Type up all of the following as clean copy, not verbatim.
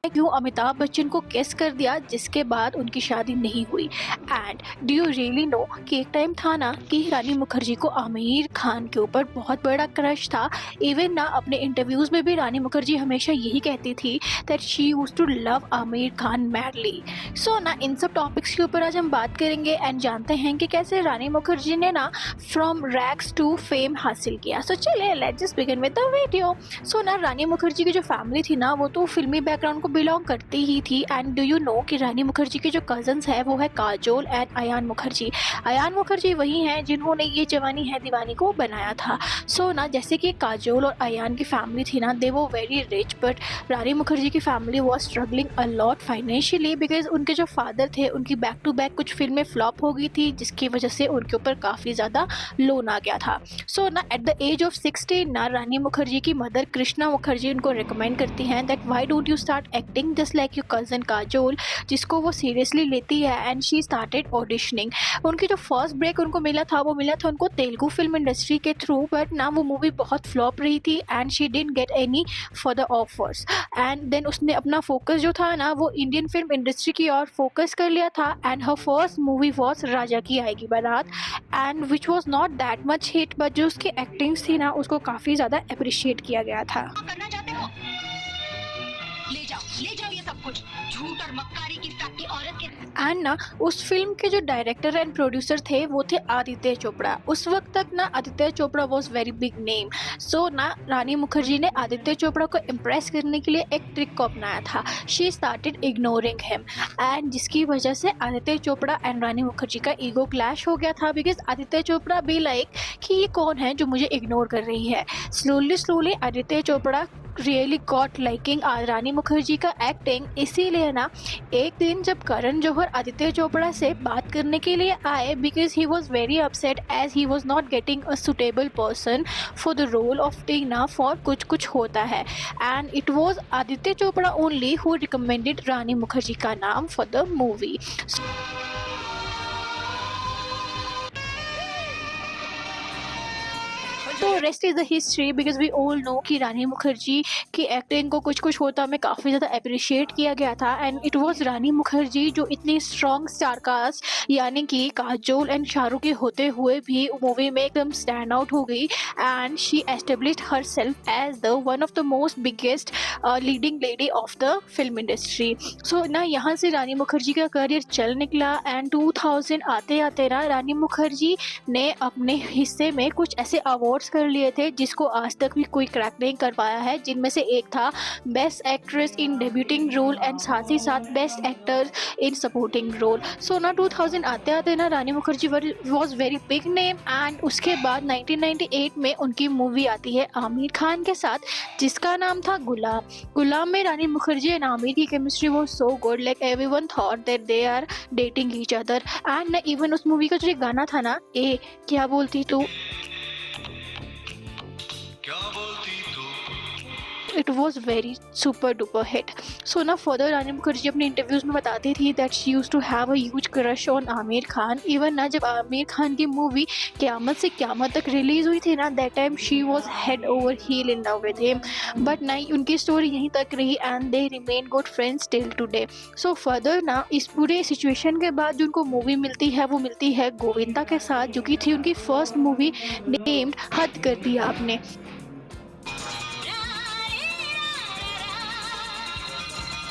क्यों अमिताभ बच्चन को किस कर दिया, जिसके बाद उनकी शादी नहीं हुई। And do you really know कि एक टाइम था ना कि रानी मुखर्जी को आमिर खान के ऊपर बहुत बड़ा क्रश था। इवन ना अपने इंटरव्यूज में भी रानी मुखर्जी हमेशा यही कहती थी that she used to love Aamir Khan madly. So ना इन सब टॉपिक्स के ऊपर आज हम बात करेंगे एंड जानते हैं कि कैसे रानी मुखर्जी ने ना फ्रॉम रैग्स टू फेम हासिल किया। सो चलिए let's just begin with the video. So ना रानी मुखर्जी की जो फैमिली थी ना वो तो फिल्मी बैकग्राउंड को बिलोंग करती ही थी। एंड डू यू नो कि रानी मुखर्जी के जो कजन्स है वो है काजोल एंड अयान मुखर्जी। अयान मुखर्जी वही हैं जिन्होंने ये जवानी है दीवानी को बनाया था। सो ना जैसे कि काजोल और अयान की फैमिली थी ना दे वो वेरी रिच, बट रानी मुखर्जी की family was struggling a lot financially because उनके जो फादर थे उनकी बैक टू बैक कुछ फिल्में फ्लॉप हो गई थी जिसकी वजह से उनके ऊपर काफ़ी ज़्यादा लोन आ गया था। सो ना एट द एज ऑफ 16 ना रानी मुखर्जी की मदर कृष्णा मुखर्जी उनको रिकमेंड करती हैं that why don't you start acting just like your cousin Kajol, जिसको वो सीरियसली लेती है। And she started auditioning. उनकी जो फर्स्ट ब्रेक उनको मिला था वो मिला था उनको तेलुगु फिल्म इंडस्ट्री के थ्रू, बट ना वो मूवी बहुत फ्लॉप रही थी and she didn't get any further offers. And then उसने अपना फोकस जो था ना वो इंडियन फिल्म इंडस्ट्री की ओर फोकस कर लिया था। And her first movie was Raja Ki Aayegi Baraat, and which was not that much hit, but जो उसकी एक्टिंग्स थी ना उसको काफ़ी ज़्यादा अप्रिशिएट किया गया था। करना चाहते हो ले जाओ ये सब कुछ झूठ और मक्कारी की फैक्ट्री औरत के। एंड ना उस फिल्म के जो डायरेक्टर एंड प्रोड्यूसर थे वो थे आदित्य चोपड़ा। उस वक्त तक ना Aditya Chopra was very big name. So ना रानी मुखर्जी ने आदित्य चोपड़ा को इम्प्रेस करने के लिए एक ट्रिक को अपनाया था। She started ignoring him, and जिसकी वजह से आदित्य चोपड़ा एंड रानी मुखर्जी का ईगो क्लैश हो गया था बिकॉज आदित्य चोपड़ा भी लाइक कि ये कौन है जो मुझे इग्नोर कर रही है। Slowly Aditya Chopra really got liking Rani Mukherjee का एक्टिंग। इसीलिए ना एक दिन जब करण जौहर आदित्य चोपड़ा से बात करने के लिए आए because he was very upset as he was not getting a suitable person for the role of Tina for Kuch Kuch Hota Hai, and it was Aditya Chopra only who recommended Rani Mukherjee का नाम फॉर द मूवी। तो rest is the history because we all know कि रानी मुखर्जी की acting को कुछ कुछ होता में काफ़ी ज़्यादा अप्रिशिएट किया गया था। एंड इट वाज रानी मुखर्जी जो इतनी स्ट्रॉन्ग स्टार कास्ट यानी कि काजोल एंड शाहरुख के होते हुए भी मूवी में एकदम स्टैंड आउट हो गई। And she established herself as the one of the most biggest leading lady of the film industry. So ना यहाँ से रानी मुखर्जी का करियर चल निकला। एंड 2000 आते आते ना रानी मुखर्जी ने अपने हिस्से में कुछ ऐसे अवार्ड्स कर लिए थे जिसको आज तक भी कोई क्रैक नहीं कर पाया है, जिनमें से एक था best actress in debuting role and साथ ही साथ best actor in supporting role. So ना 2000 आते आते ना Rani Mukherjee was very big name. And उसके बाद 1998 में उनकी मूवी आती है आमिर खान के साथ जिसका नाम था गुलाम में रानी मुखर्जी एंड आमिर की केमिस्ट्री वो so good, like everyone thought that they are dating each other. And ना इवन उस मूवी का जो एक गाना था ना ए क्या बोलती तू, it was very super duper hit. So ना फर्दर रानी मुखर्जी अपने इंटरव्यूज़ में बताती थी that she used to have a huge crush on Aamir Khan. Even ना जब आमिर खान की मूवी क़यामत से क़यामत तक रिलीज़ हुई थी ना that time she was head over heel in love with him, but ना उनकी स्टोरी यहीं तक रही and they remain good friends till today. So further ना इस पूरे सिचुएशन के बाद जो उनको मूवी मिलती है वो मिलती है गोविंदा के साथ जो कि थी उनकी फर्स्ट मूवी नेम्ड हद कर दिया आपने।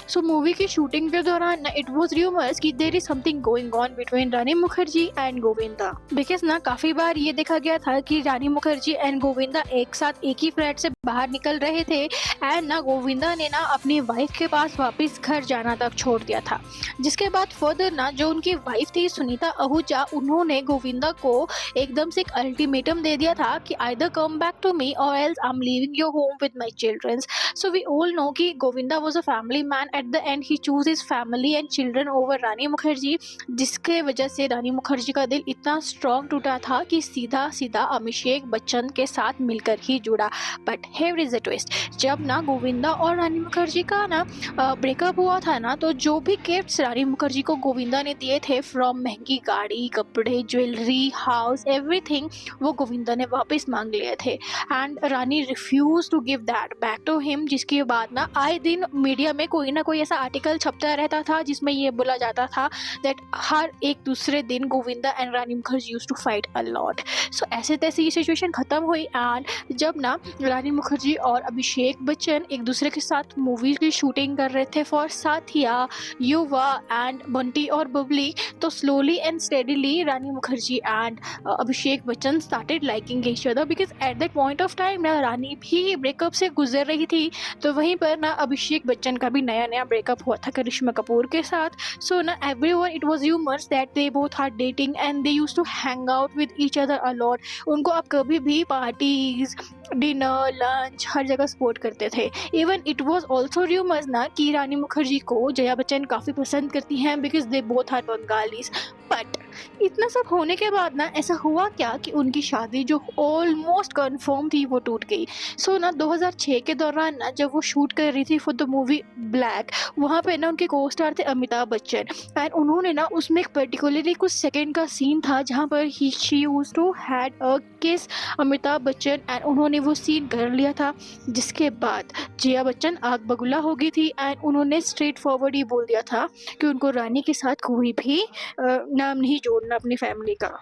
सो मूवी की शूटिंग के दौरान इट वॉज रूमर्स कि there is something going on between Rani Mukherjee and Govinda because ना काफ़ी बार ये देखा गया था कि रानी मुखर्जी एंड गोविंदा एक साथ एक ही फ्लैट से बाहर निकल रहे थे एंड ना गोविंदा ने ना अपनी वाइफ के पास वापस घर जाना तक छोड़ दिया था। जिसके बाद फर्दर ना जो उनकी वाइफ थी सुनीता आहूजा उन्होंने गोविंदा को एकदम से एक अल्टीमेटम दे दिया था कि either come back to me or else I am leaving your home with my childrens. So we all know कि Govinda was a family man. At the end he choose his family and children over Rani Mukherjee, जिसके वजह से रानी मुखर्जी का दिल इतना strong टूटा था कि सीधा सीधा अभिषेक बच्चन के साथ मिलकर ही जुड़ा। But here is a twist, जब ना गोविंदा और रानी मुखर्जी का ना ब्रेकअप हुआ था ना तो जो भी गिफ्ट्स रानी मुखर्जी को गोविंदा ने दिए थे फ्रॉम महंगी गाड़ी, कपड़े, ज्वेलरी, हाउस, एवरीथिंग वो गोविंदा ने वापस मांग लिए थे and Rani refuse to give that back to him. जिसके बाद ना आए दिन मीडिया में कोई ना कोई ऐसा आर्टिकल छपता रहता था जिसमें ये बोला जाता था दैट हर एक दूसरे दिन Govinda and Rani Mukherjee used to fight a lot. So ऐसे तैसे ये सिचुएशन ख़त्म हुई एंड जब ना रानी मुखर्जी और अभिषेक बच्चन एक दूसरे के साथ मूवी की शूटिंग कर रहे थे फॉर साथिया, युवा एंड बंटी और बबली, तो slowly and steadily Rani Mukherjee and Abhishek Bachchan started liking each other because at that point of time ना रानी भी ब्रेकअप से गुजर रही थी। तो वहीं पर ना अभिषेक बच्चन का भी नया नया ब्रेकअप हुआ था करिश्मा कपूर के साथ। सो ना everyone it was humours that they both are dating and they used to hang out with each other a lot. उनको आप कभी भी पार्टीज, डिनर, लंच हर जगह सपोर्ट करते थे। Even it was also rumours ना कि रानी मुखर्जी को जया बच्चन काफ़ी पसंद करती हैं because they both are Bengalis. But इतना सब होने के बाद ना ऐसा हुआ क्या कि उनकी शादी जो ऑलमोस्ट कंफर्म थी वो टूट गई। सो ना 2006 के दौरान ना जब वो शूट कर रही थी फॉर द मूवी ब्लैक, वहाँ पे ना उनके को स्टार थे अमिताभ बच्चन एंड उन्होंने ना उसमें एक पर्टिकुलरली कुछ सेकंड का सीन था जहाँ पर she used to had a kiss Amitabh Bachchan and उन्होंने वो सीन कर लिया था, जिसके बाद जया बच्चन आग बगुला हो गई थी एंड उन्होंने स्ट्रेट फॉरवर्ड ही बोल दिया था कि उनको रानी के साथ कोई भी नाम नहीं जोड़ना अपनी फैमिली का।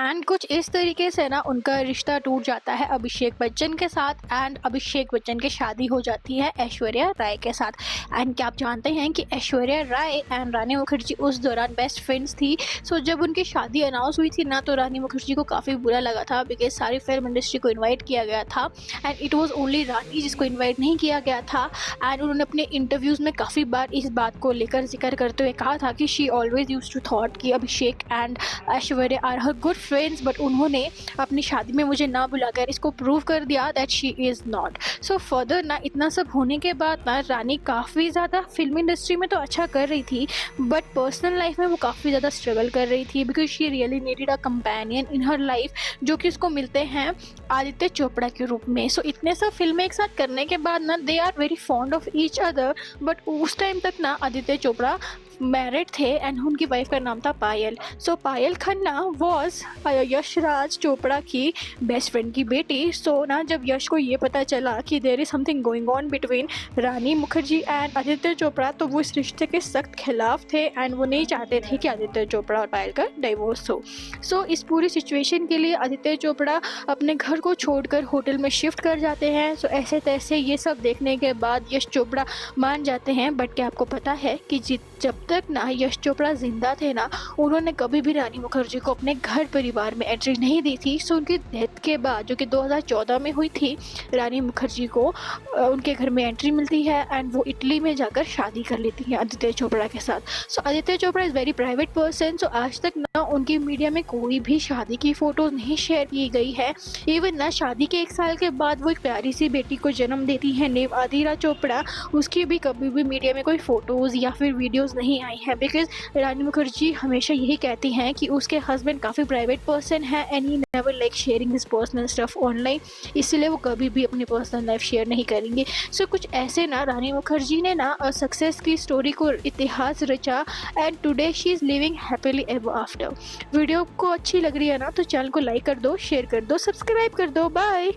एंड कुछ इस तरीके से ना उनका रिश्ता टूट जाता है अभिषेक बच्चन के साथ एंड अभिषेक बच्चन की शादी हो जाती है ऐश्वर्या राय के साथ। एंड क्या आप जानते हैं कि ऐश्वर्या राय एंड रानी मुखर्जी उस दौरान बेस्ट फ्रेंड्स थी। सो जब उनकी शादी अनाउंस हुई थी ना तो रानी मुखर्जी को काफ़ी बुरा लगा था बिकॉज सारी फिल्म इंडस्ट्री को इन्वाइट किया गया था एंड इट वॉज ओनली रानी जिसको इन्वाइट नहीं किया गया था। एंड उन्होंने अपने इंटरव्यूज़ में काफ़ी बार इस बात को लेकर जिक्र करते हुए कहा था कि she always used to thought कि Abhishek and Aishwarya are her good friends, but उन्होंने अपनी शादी में मुझे ना बुलाकर इसको प्रूव कर दिया that she is not. So further ना इतना सब होने के बाद ना रानी काफ़ी ज़्यादा फिल्म इंडस्ट्री में तो अच्छा कर रही थी बट पर्सनल लाइफ में वो काफ़ी ज़्यादा स्ट्रगल कर रही थी because she really needed a companion in her life, जो कि उसको मिलते हैं आदित्य चोपड़ा के रूप में। सो इतने सब फिल्में एक साथ करने के बाद ना they are very fond of each other, but उस टाइम तक ना आदित्य चोपड़ा मैरिड थे एंड उनकी वाइफ का नाम था पायल। सो पायल खन्ना वॉज यशराज चोपड़ा की बेस्ट फ्रेंड की बेटी। सो ना जब यश को ये पता चला कि there is something going on between Rani Mukherjee and Aditya Chopra तो वो इस रिश्ते के सख्त खिलाफ थे एंड वो नहीं चाहते थे कि आदित्य चोपड़ा और पायल का डिवोर्स हो। सो इस पूरी सिचुएशन के लिए आदित्य चोपड़ा अपने घर को छोड़कर होटल में शिफ्ट कर जाते हैं। सो ऐसे तैसे ये सब देखने के बाद यश चोपड़ा मान जाते हैं। बट क्या आपको पता है कि जब तक ना यश चोपड़ा जिंदा थे ना उन्होंने कभी भी रानी मुखर्जी को अपने घर परिवार में एंट्री नहीं दी थी। सो उनकी डेथ के बाद जो कि 2014 में हुई थी रानी मुखर्जी को उनके घर में एंट्री मिलती है एंड वो इटली में जाकर शादी कर लेती हैं आदित्य चोपड़ा के साथ। So Aditya Chopra is very private person. So आज तक ना उनकी मीडिया में कोई भी शादी की फ़ोटोज़ नहीं शेयर की गई है। इवन ना शादी के 1 साल के बाद वो एक प्यारी सी बेटी को जन्म देती है नेम आदिरा चोपड़ा, उसकी भी कभी भी मीडिया में कोई फ़ोटोज़ या फिर वीडियोज़ नहीं आई है बिकॉज रानी मुखर्जी हमेशा यही कहती हैं कि उसके हस्बैंड काफ़ी प्राइवेट पर्सन है and he never like sharing his personal stuff online, इसलिए वो कभी भी अपनी पर्सनल लाइफ शेयर नहीं करेंगे। सो कुछ ऐसे ना रानी मुखर्जी ने ना सक्सेस की स्टोरी को इतिहास रचा and today she is living happily ever after. Video को अच्छी लग रही है ना तो चैनल को लाइक कर दो, शेयर कर दो, सब्सक्राइब कर दो। बाय।